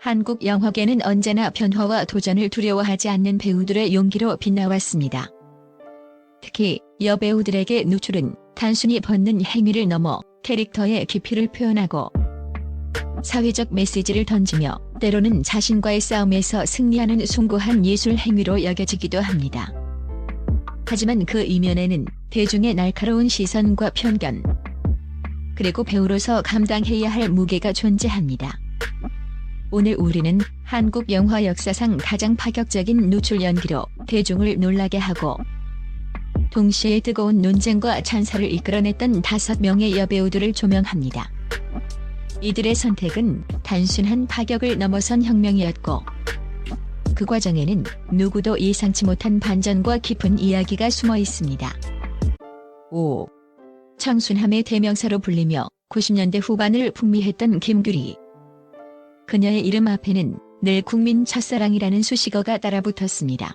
한국 영화계는 언제나 변화와 도전을 두려워하지 않는 배우들의 용기로 빛나왔습니다. 특히 여배우들에게 노출은 단순히 벗는 행위를 넘어 캐릭터의 깊이를 표현하고 사회적 메시지를 던지며 때로는 자신과의 싸움에서 승리하는 숭고한 예술 행위로 여겨지기도 합니다. 하지만 그 이면에는 대중의 날카로운 시선과 편견, 그리고 배우로서 감당해야 할 무게가 존재합니다. 오늘 우리는 한국 영화 역사상 가장 파격적인 노출 연기로 대중을 놀라게 하고 동시에 뜨거운 논쟁과 찬사를 이끌어냈던 5명의 여배우들을 조명합니다. 이들의 선택은 단순한 파격을 넘어선 혁명이었고 그 과정에는 누구도 예상치 못한 반전과 깊은 이야기가 숨어 있습니다. 5. 청순함의 대명사로 불리며 90년대 후반을 풍미했던 김규리. 그녀의 이름 앞에는 늘 국민 첫사랑이라는 수식어가 따라붙었습니다.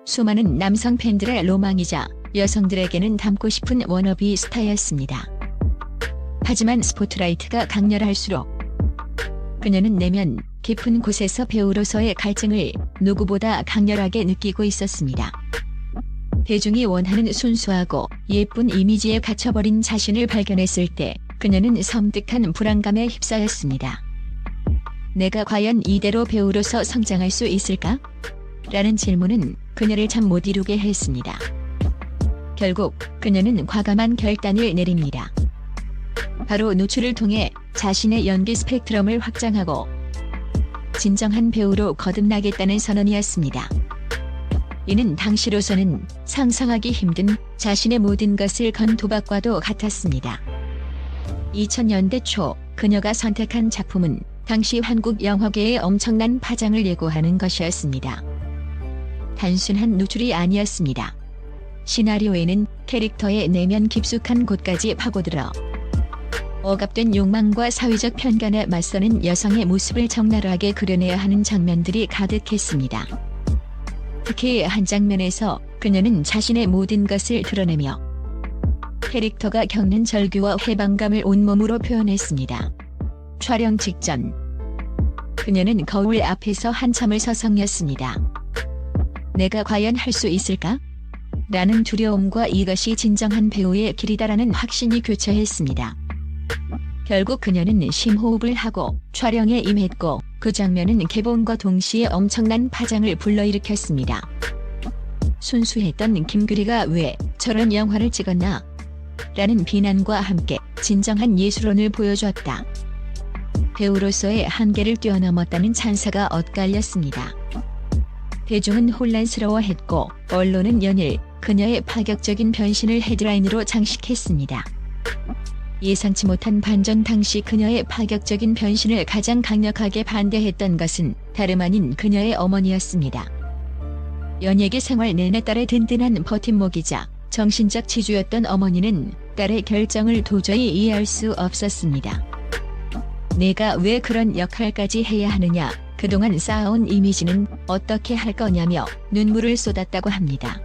수많은 남성 팬들의 로망이자 여성들에게는 닮고 싶은 워너비 스타였습니다. 하지만 스포트라이트가 강렬할수록 그녀는 내면 깊은 곳에서 배우로서의 갈증을 누구보다 강렬하게 느끼고 있었습니다. 대중이 원하는 순수하고 예쁜 이미지에 갇혀버린 자신을 발견했을 때 그녀는 섬뜩한 불안감에 휩싸였습니다. 내가 과연 이대로 배우로서 성장할 수 있을까? 라는 질문은 그녀를 잠 못 이루게 했습니다. 결국 그녀는 과감한 결단을 내립니다. 바로 노출을 통해 자신의 연기 스펙트럼을 확장하고 진정한 배우로 거듭나겠다는 선언이었습니다. 이는 당시로서는 상상하기 힘든 자신의 모든 것을 건 도박과도 같았습니다. 2000년대 초 그녀가 선택한 작품은 당시 한국 영화계의 엄청난 파장을 예고하는 것이었습니다. 단순한 노출이 아니었습니다. 시나리오에는 캐릭터의 내면 깊숙한 곳까지 파고들어 억압된 욕망과 사회적 편견에 맞서는 여성의 모습을 적나라하게 그려내야 하는 장면들이 가득했습니다. 특히 한 장면에서 그녀는 자신의 모든 것을 드러내며 캐릭터가 겪는 절규와 해방감을 온몸으로 표현했습니다. 촬영 직전 그녀는 거울 앞에서 한참을 서성였습니다. 내가 과연 할 수 있을까? 라는 두려움과 이것이 진정한 배우의 길이다라는 확신이 교차했습니다. 결국 그녀는 심호흡을 하고 촬영에 임했고 그 장면은 개봉과 동시에 엄청난 파장을 불러일으켰습니다. 순수했던 김규리가 왜 저런 영화를 찍었나? 라는 비난과 함께 진정한 예술혼을 보여주었다. 배우로서의 한계를 뛰어넘었다는 찬사가 엇갈렸습니다. 대중은 혼란스러워했고 언론은 연일 그녀의 파격적인 변신을 헤드라인으로 장식했습니다. 예상치 못한 반전. 당시 그녀의 파격적인 변신을 가장 강력하게 반대했던 것은 다름 아닌 그녀의 어머니였습니다. 연예계 생활 내내 딸의 든든한 버팀목이자 정신적 지주였던 어머니는 딸의 결정을 도저히 이해할 수 없었습니다. 내가 왜 그런 역할까지 해야 하느냐, 그동안 쌓아온 이미지는 어떻게 할 거냐며 눈물을 쏟았다고 합니다.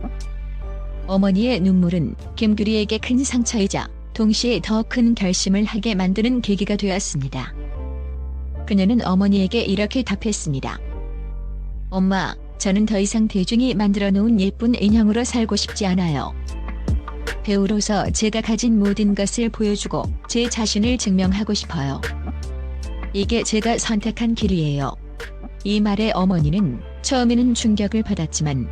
어머니의 눈물은 김규리에게 큰 상처이자 동시에 더 큰 결심을 하게 만드는 계기가 되었습니다. 그녀는 어머니에게 이렇게 답했습니다. 엄마, 저는 더 이상 대중이 만들어 놓은 예쁜 인형으로 살고 싶지 않아요. 배우로서 제가 가진 모든 것을 보여주고 제 자신을 증명하고 싶어요. 이게 제가 선택한 길이에요. 이 말에 어머니는 처음에는 충격을 받았지만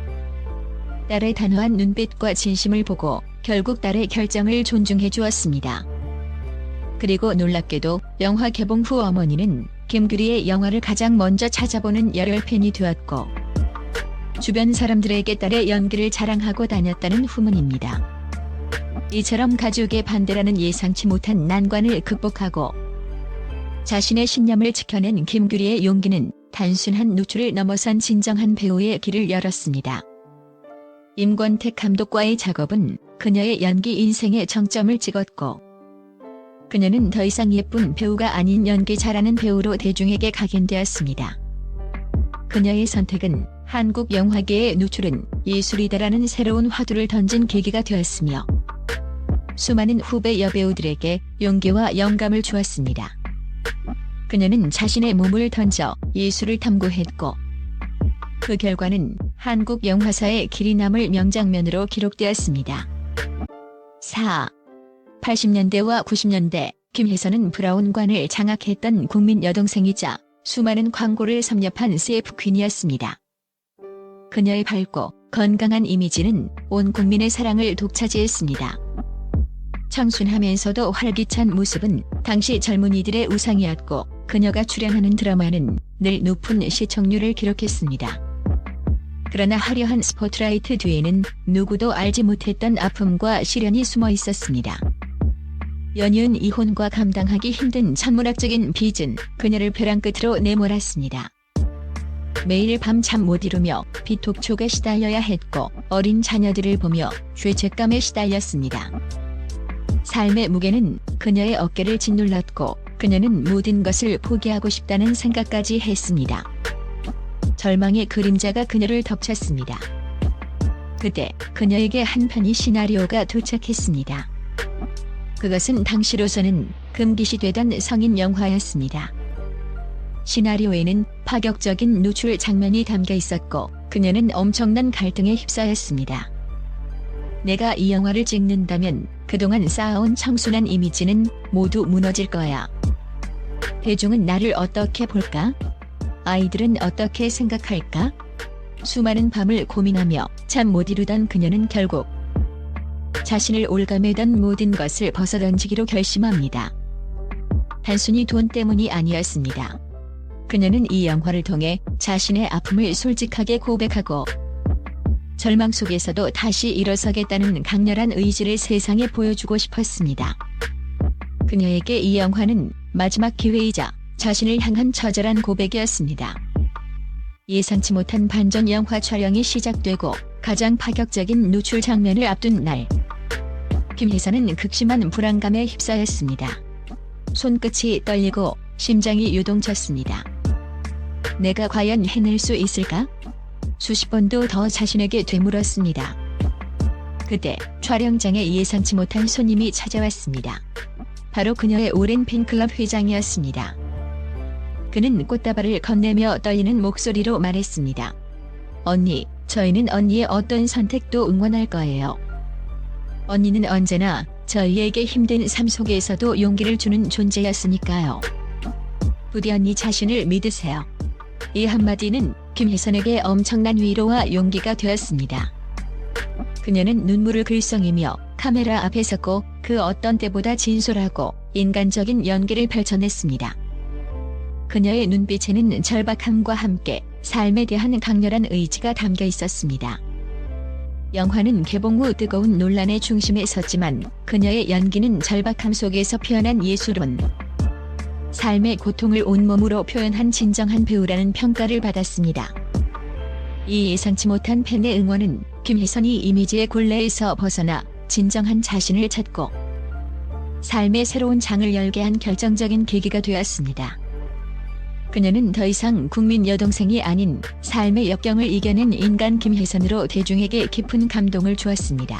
딸의 단호한 눈빛과 진심을 보고 결국 딸의 결정을 존중해 주었습니다. 그리고 놀랍게도 영화 개봉 후 어머니는 김규리의 영화를 가장 먼저 찾아보는 열혈 팬이 되었고 주변 사람들에게 딸의 연기를 자랑하고 다녔다는 후문입니다. 이처럼 가족의 반대라는 예상치 못한 난관을 극복하고 자신의 신념을 지켜낸 김규리의 용기는 단순한 노출을 넘어선 진정한 배우의 길을 열었습니다. 임권택 감독과의 작업은 그녀의 연기 인생의 정점을 찍었고 그녀는 더 이상 예쁜 배우가 아닌 연기 잘하는 배우로 대중에게 각인되었습니다. 그녀의 선택은 한국 영화계의 노출은 예술이다라는 새로운 화두를 던진 계기가 되었으며 수많은 후배 여배우들에게 용기와 영감을 주었습니다. 그녀는 자신의 몸을 던져 예수를 탐구했고 그 결과는 한국 영화사에 길이 남을 명장면으로 기록되었습니다. 4. 80년대와 90년대 김혜선은 브라운관을 장악했던 국민 여동생이자 수많은 광고를 섭렵한 CF 퀸이었습니다. 그녀의 밝고 건강한 이미지는 온 국민의 사랑을 독차지했습니다. 청순하면서도 활기찬 모습은 당시 젊은이들의 우상이었고 그녀가 출연하는 드라마는 늘 높은 시청률을 기록했습니다. 그러나 화려한 스포트라이트 뒤에는 누구도 알지 못했던 아픔과 시련이 숨어 있었습니다. 연이은 이혼과 감당하기 힘든 천문학적인 빚은 그녀를 벼랑 끝으로 내몰았습니다. 매일 밤 잠 못 이루며 비톡촉에 시달려야 했고 어린 자녀들을 보며 죄책감에 시달렸습니다. 삶의 무게는 그녀의 어깨를 짓눌렀고 그녀는 모든 것을 포기하고 싶다는 생각까지 했습니다. 절망의 그림자가 그녀를 덮쳤습니다. 그때 그녀에게 한 편의 시나리오가 도착했습니다. 그것은 당시로서는 금기시되던 성인 영화였습니다. 시나리오에는 파격적인 노출 장면이 담겨 있었고 그녀는 엄청난 갈등에 휩싸였습니다. 내가 이 영화를 찍는다면 그동안 쌓아온 청순한 이미지는 모두 무너질 거야. 대중은 나를 어떻게 볼까? 아이들은 어떻게 생각할까? 수많은 밤을 고민하며 잠 못 이루던 그녀는 결국 자신을 올가매던 모든 것을 벗어던지기로 결심합니다. 단순히 돈 때문이 아니었습니다. 그녀는 이 영화를 통해 자신의 아픔을 솔직하게 고백하고 절망 속에서도 다시 일어서겠다는 강렬한 의지를 세상에 보여주고 싶었습니다. 그녀에게 이 영화는 마지막 기회이자 자신을 향한 처절한 고백이었습니다. 예상치 못한 반전 영화 촬영이 시작되고 가장 파격적인 노출 장면을 앞둔 날 김혜선은 극심한 불안감에 휩싸였습니다. 손끝이 떨리고 심장이 요동쳤습니다. 내가 과연 해낼 수 있을까? 수십 번도 더 자신에게 되물었습니다. 그때 촬영장에 예상치 못한 손님이 찾아왔습니다. 바로 그녀의 오랜 팬클럽 회장이었습니다. 그는 꽃다발을 건네며 떨리는 목소리로 말했습니다. 언니, 저희는 언니의 어떤 선택도 응원할 거예요. 언니는 언제나 저희에게 힘든 삶 속에서도 용기를 주는 존재였으니까요. 부디 언니 자신을 믿으세요. 이 한마디는 김혜선에게 엄청난 위로와 용기가 되었습니다. 그녀는 눈물을 글썽이며 카메라 앞에 섰고 그 어떤 때보다 진솔하고 인간적인 연기를 펼쳐냈습니다. 그녀의 눈빛에는 절박함과 함께 삶에 대한 강렬한 의지가 담겨 있었습니다. 영화는 개봉 후 뜨거운 논란의 중심에 섰지만 그녀의 연기는 절박함 속에서 피어난 예술은 삶의 고통을 온몸으로 표현한 진정한 배우라는 평가를 받았습니다. 이 예상치 못한 팬의 응원은 김혜선이 이미지의 굴레에서 벗어나 진정한 자신을 찾고 삶의 새로운 장을 열게 한 결정적인 계기가 되었습니다. 그녀는 더 이상 국민 여동생이 아닌 삶의 역경을 이겨낸 인간 김혜선으로 대중에게 깊은 감동을 주었습니다.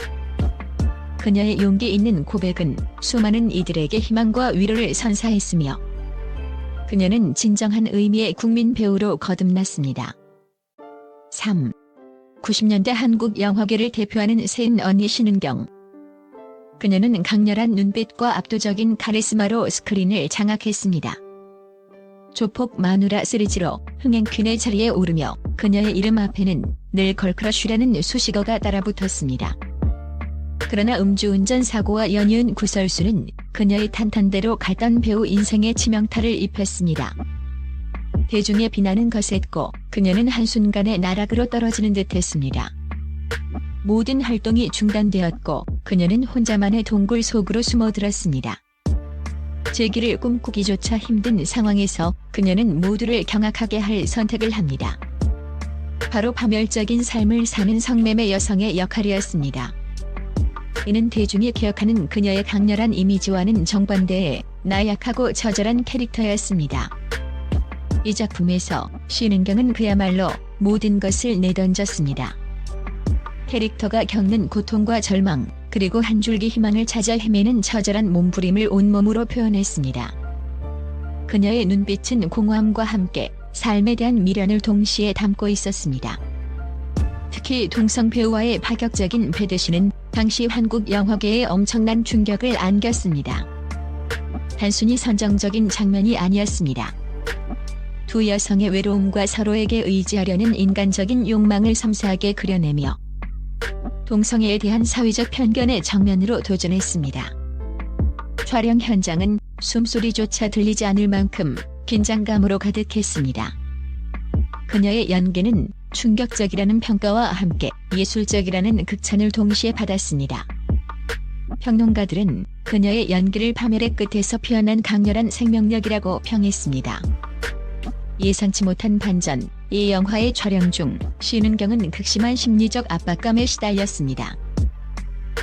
그녀의 용기 있는 고백은 수많은 이들에게 희망과 위로를 선사했으며 그녀는 진정한 의미의 국민 배우로 거듭났습니다. 3. 90년대 한국 영화계를 대표하는 세은 언니 신은경. 그녀는 강렬한 눈빛과 압도적인 카리스마로 스크린을 장악했습니다. 조폭 마누라 시리즈로 흥행퀸의 자리에 오르며 그녀의 이름 앞에는 늘 걸크러쉬라는 수식어가 따라붙었습니다. 그러나 음주운전 사고와 연이은 구설수는 그녀의 탄탄대로 갔던 배우 인생에 치명타를 입혔습니다. 대중의 비난은 거셌고 그녀는 한순간에 나락으로 떨어지는 듯했습니다. 모든 활동이 중단되었고 그녀는 혼자만의 동굴 속으로 숨어들었습니다. 재기를 꿈꾸기조차 힘든 상황에서 그녀는 모두를 경악하게 할 선택을 합니다. 바로 파멸적인 삶을 사는 성매매 여성의 역할이었습니다. 이는 대중이 기억하는 그녀의 강렬한 이미지와는 정반대의 나약하고 처절한 캐릭터였습니다. 이 작품에서 신은경은 그야말로 모든 것을 내던졌습니다. 캐릭터가 겪는 고통과 절망, 그리고 한 줄기 희망을 찾아 헤매는 처절한 몸부림을 온몸으로 표현했습니다. 그녀의 눈빛은 공허함과 함께 삶에 대한 미련을 동시에 담고 있었습니다. 특히 동성 배우와의 파격적인 배드신은 당시 한국 영화계에 엄청난 충격을 안겼습니다. 단순히 선정적인 장면이 아니었습니다. 두 여성의 외로움과 서로에게 의지하려는 인간적인 욕망을 섬세하게 그려내며 동성애에 대한 사회적 편견의 정면으로 도전했습니다. 촬영 현장은 숨소리조차 들리지 않을 만큼 긴장감으로 가득했습니다. 그녀의 연기는 충격적이라는 평가와 함께 예술적이라는 극찬을 동시에 받았습니다. 평론가들은 그녀의 연기를 파멸의 끝에서 피어난 강렬한 생명력이라고 평했습니다. 예상치 못한 반전, 이 영화의 촬영 중 신은경은 극심한 심리적 압박감에 시달렸습니다.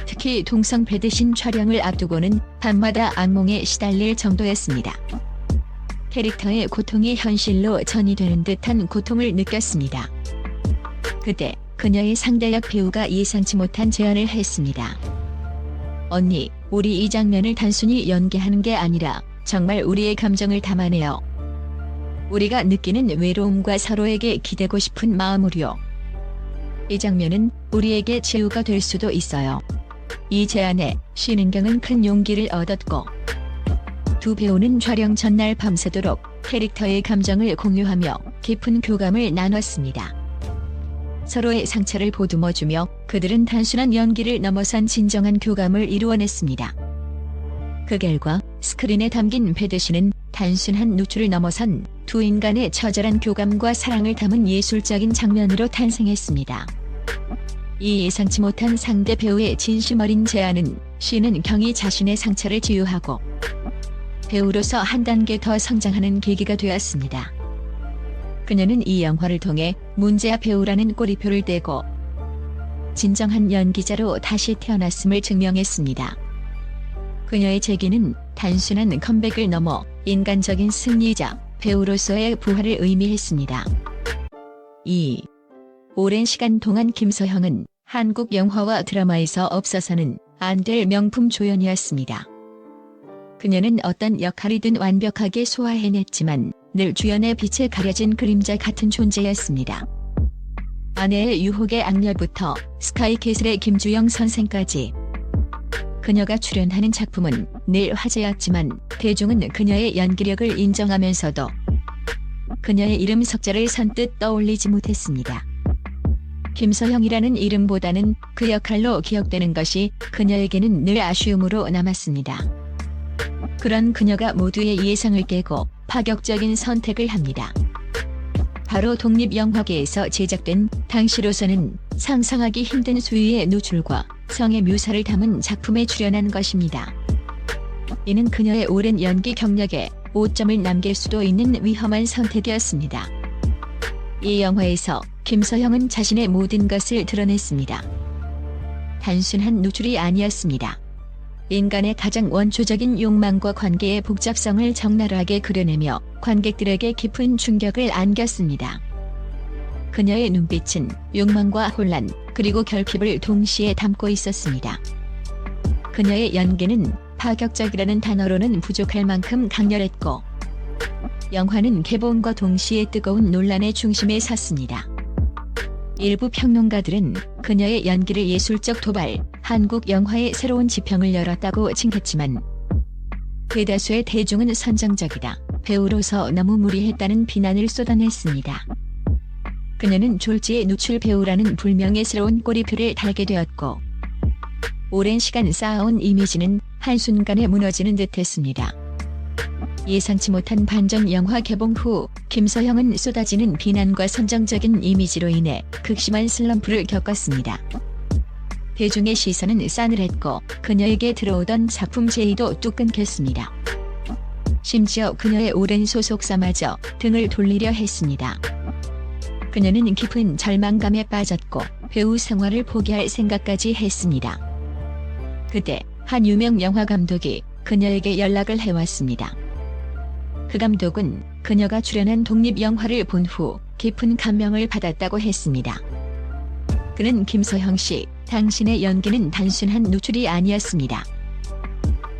특히 동성 배드신 촬영을 앞두고는 밤마다 악몽에 시달릴 정도였습니다. 캐릭터의 고통이 현실로 전이되는 듯한 고통을 느꼈습니다. 그때 그녀의 상대역 배우가 예상치 못한 제안을 했습니다. 언니, 우리 이 장면을 단순히 연기하는 게 아니라 정말 우리의 감정을 담아내요. 우리가 느끼는 외로움과 서로에게 기대고 싶은 마음으로요. 이 장면은 우리에게 치유가 될 수도 있어요. 이 제안에 신은경은 큰 용기를 얻었고 두 배우는 촬영 전날 밤새도록 캐릭터의 감정을 공유하며 깊은 교감을 나눴습니다. 서로의 상처를 보듬어주며 그들은 단순한 연기를 넘어선 진정한 교감을 이루어냈습니다. 그 결과 스크린에 담긴 배드신은 단순한 노출을 넘어선 두 인간의 처절한 교감과 사랑을 담은 예술적인 장면으로 탄생했습니다. 이 예상치 못한 상대 배우의 진심 어린 제안은 신은경이 자신의 상처를 치유하고 배우로서 한 단계 더 성장하는 계기가 되었습니다. 그녀는 이 영화를 통해 문제아 배우라는 꼬리표를 떼고 진정한 연기자로 다시 태어났음을 증명했습니다. 그녀의 재기는 단순한 컴백을 넘어 인간적인 승리자, 배우로서의 부활을 의미했습니다. 오랜 시간 동안 김서형은 한국 영화와 드라마에서 없어서는 안 될 명품 조연이었습니다. 그녀는 어떤 역할이든 완벽하게 소화해냈지만 늘 주연의 빛에 가려진 그림자 같은 존재였습니다. 아내의 유혹의 악녀부터 스카이캐슬의 김주영 선생까지 그녀가 출연하는 작품은 늘 화제였지만 대중은 그녀의 연기력을 인정하면서도 그녀의 이름 석자를 선뜻 떠올리지 못했습니다. 김서형이라는 이름보다는 그 역할로 기억되는 것이 그녀에게는 늘 아쉬움으로 남았습니다. 그런 그녀가 모두의 예상을 깨고 파격적인 선택을 합니다. 바로 독립영화계에서 제작된 당시로서는 상상하기 힘든 수위의 노출과 성의 묘사를 담은 작품에 출연한 것입니다. 이는 그녀의 오랜 연기 경력에 오점을 남길 수도 있는 위험한 선택이었습니다. 이 영화에서 김서형은 자신의 모든 것을 드러냈습니다. 단순한 노출이 아니었습니다. 인간의 가장 원초적인 욕망과 관계의 복잡성을 적나라하게 그려내며 관객들에게 깊은 충격을 안겼습니다. 그녀의 눈빛은 욕망과 혼란, 그리고 결핍을 동시에 담고 있었습니다. 그녀의 연기는 파격적이라는 단어로는 부족할 만큼 강렬했고 영화는 개봉과 동시에 뜨거운 논란의 중심에 섰습니다. 일부 평론가들은 그녀의 연기를 예술적 도발, 한국 영화의 새로운 지평을 열었다고 칭했지만 대다수의 대중은 선정적이다, 배우로서 너무 무리했다는 비난을 쏟아냈습니다. 그녀는 졸지의 노출 배우라는 불명예 새로운 꼬리표를 달게 되었고 오랜 시간 쌓아온 이미지는 한순간에 무너지는 듯했습니다. 예상치 못한 반전 영화 개봉 후 김서형은 쏟아지는 비난과 선정적인 이미지로 인해 극심한 슬럼프를 겪었습니다. 대중의 시선은 싸늘했고 그녀에게 들어오던 작품 제의도 뚝 끊겼습니다. 심지어 그녀의 오랜 소속사마저 등을 돌리려 했습니다. 그녀는 깊은 절망감에 빠졌고 배우 생활을 포기할 생각까지 했습니다. 그때 한 유명 영화 감독이 그녀에게 연락을 해왔습니다. 그 감독은 그녀가 출연한 독립영화를 본 후 깊은 감명을 받았다고 했습니다. 그는 김서형 씨, 당신의 연기는 단순한 노출이 아니었습니다.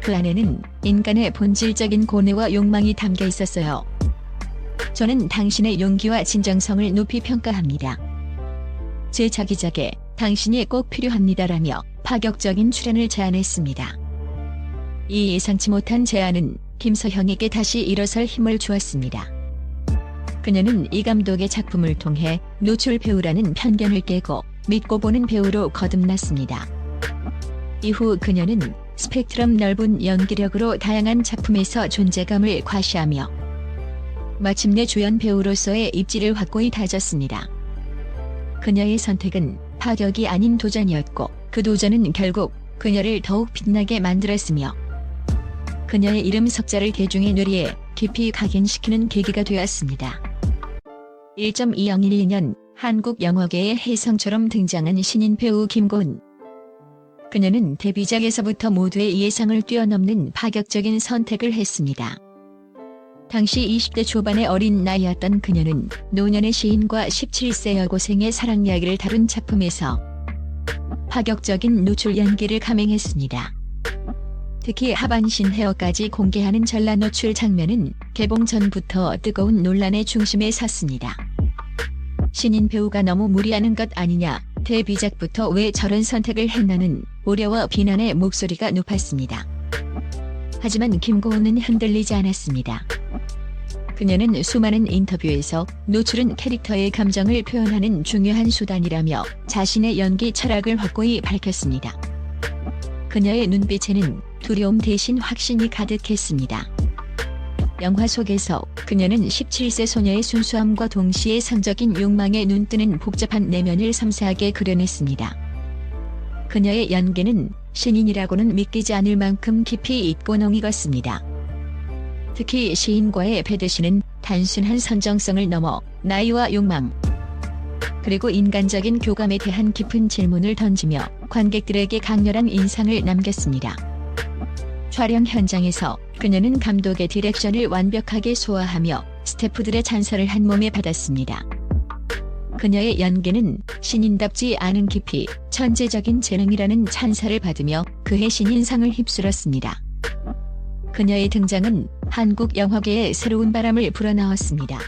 그 안에는 인간의 본질적인 고뇌와 욕망이 담겨 있었어요. 저는 당신의 용기와 진정성을 높이 평가합니다. 제 자기작에 당신이 꼭 필요합니다라며 파격적인 출연을 제안했습니다. 이 예상치 못한 제안은 김서형에게 다시 일어설 힘을 주었습니다. 그녀는 이 감독의 작품을 통해 노출 배우라는 편견을 깨고 믿고 보는 배우로 거듭났습니다. 이후 그녀는 스펙트럼 넓은 연기력으로 다양한 작품에서 존재감을 과시하며 마침내 주연 배우로서의 입지를 확고히 다졌습니다. 그녀의 선택은 파격이 아닌 도전이었고 그 도전은 결국 그녀를 더욱 빛나게 만들었으며 그녀의 이름 석자를 대중의 뇌리에 깊이 각인시키는 계기가 되었습니다. 1.2012년 한국 영화계의 혜성처럼 등장한 신인 배우 김고은. 그녀는 데뷔작에서부터 모두의 예상을 뛰어넘는 파격적인 선택을 했습니다. 당시 20대 초반의 어린 나이였던 그녀는 노년의 시인과 17세 여고생의 사랑 이야기를 다룬 작품에서 파격적인 노출 연기를 감행했습니다. 특히 하반신 헤어까지 공개하는 전라 노출 장면은 개봉 전부터 뜨거운 논란의 중심에 섰습니다. 신인 배우가 너무 무리하는 것 아니냐, 데뷔작부터 왜 저런 선택을 했나는 우려와 비난의 목소리가 높았습니다. 하지만 김고은은 흔들리지 않았습니다. 그녀는 수많은 인터뷰에서 노출은 캐릭터의 감정을 표현하는 중요한 수단이라며 자신의 연기 철학을 확고히 밝혔습니다. 그녀의 눈빛에는 두려움 대신 확신이 가득했습니다. 영화 속에서 그녀는 17세 소녀의 순수함과 동시에 성적인 욕망에 눈뜨는 복잡한 내면을 섬세하게 그려냈습니다. 그녀의 연기는 신인이라고는 믿기지 않을 만큼 깊이 있고 농익었습니다. 특히 시인과의 배드신은 단순한 선정성을 넘어 나이와 욕망, 그리고 인간적인 교감에 대한 깊은 질문을 던지며 관객들에게 강렬한 인상을 남겼습니다. 촬영 현장에서 그녀는 감독의 디렉션을 완벽하게 소화하며 스태프들의 찬사를 한 몸에 받았습니다. 그녀의 연기는 신인답지 않은 깊이, 천재적인 재능이라는 찬사를 받으며 그해 신인상을 휩쓸었습니다. 그녀의 등장은 한국 영화계에 새로운 바람을 불어넣었습니다.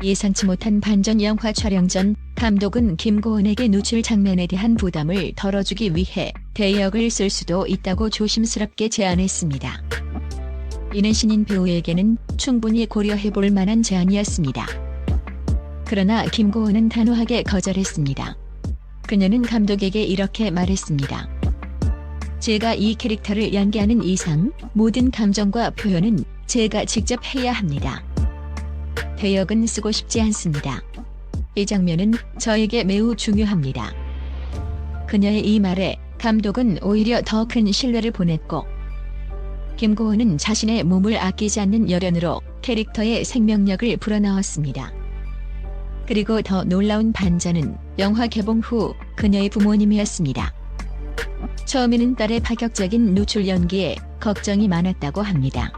예상치 못한 반전 영화 촬영 전 감독은 김고은에게 노출 장면에 대한 부담을 덜어주기 위해 대역을 쓸 수도 있다고 조심스럽게 제안했습니다. 이는 신인 배우에게는 충분히 고려해볼 만한 제안이었습니다. 그러나 김고은은 단호하게 거절했습니다. 그녀는 감독에게 이렇게 말했습니다. 제가 이 캐릭터를 연기하는 이상 모든 감정과 표현은 제가 직접 해야 합니다. 대역은 쓰고 싶지 않습니다. 이 장면은 저에게 매우 중요합니다. 그녀의 이 말에 감독은 오히려 더 큰 신뢰를 보냈고 김고은은 자신의 몸을 아끼지 않는 열연으로 캐릭터의 생명력을 불어넣었습니다. 그리고 더 놀라운 반전은 영화 개봉 후 그녀의 부모님이었습니다. 처음에는 딸의 파격적인 노출 연기에 걱정이 많았다고 합니다.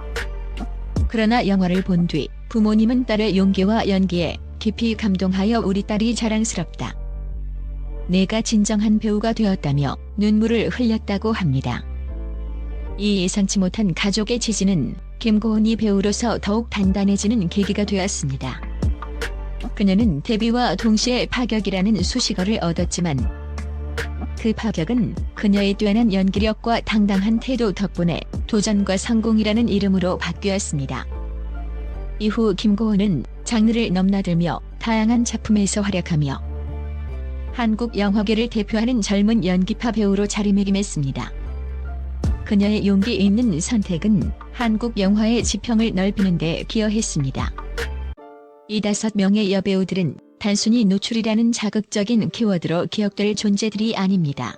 그러나 영화를 본 뒤 부모님은 딸의 용기와 연기에 깊이 감동하여 우리 딸이 자랑스럽다. 내가 진정한 배우가 되었다며 눈물을 흘렸다고 합니다. 이 예상치 못한 가족의 지지는 김고은이 배우로서 더욱 단단해지는 계기가 되었습니다. 그녀는 데뷔와 동시에 파격이라는 수식어를 얻었지만 그 파격은 그녀의 뛰어난 연기력과 당당한 태도 덕분에 도전과 성공이라는 이름으로 바뀌었습니다. 이후 김고은은 장르를 넘나들며 다양한 작품에서 활약하며 한국 영화계를 대표하는 젊은 연기파 배우로 자리매김했습니다. 그녀의 용기 있는 선택은 한국 영화의 지평을 넓히는 데 기여했습니다. 이 5명의 여배우들은 단순히 노출이라는 자극적인 키워드로 기억될 존재들이 아닙니다.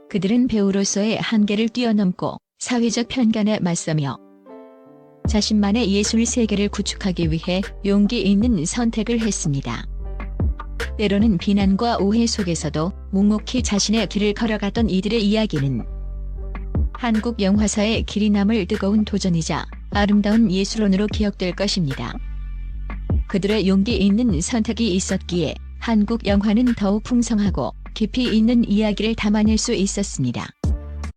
그들은 배우로서의 한계를 뛰어넘고 사회적 편견에 맞서며 자신만의 예술 세계를 구축하기 위해 용기 있는 선택을 했습니다. 때로는 비난과 오해 속에서도 묵묵히 자신의 길을 걸어갔던 이들의 이야기는 한국 영화사의 길이 남을 뜨거운 도전이자 아름다운 예술론으로 기억될 것입니다. 그들의 용기 있는 선택이 있었기에 한국 영화는 더욱 풍성하고 깊이 있는 이야기를 담아낼 수 있었습니다.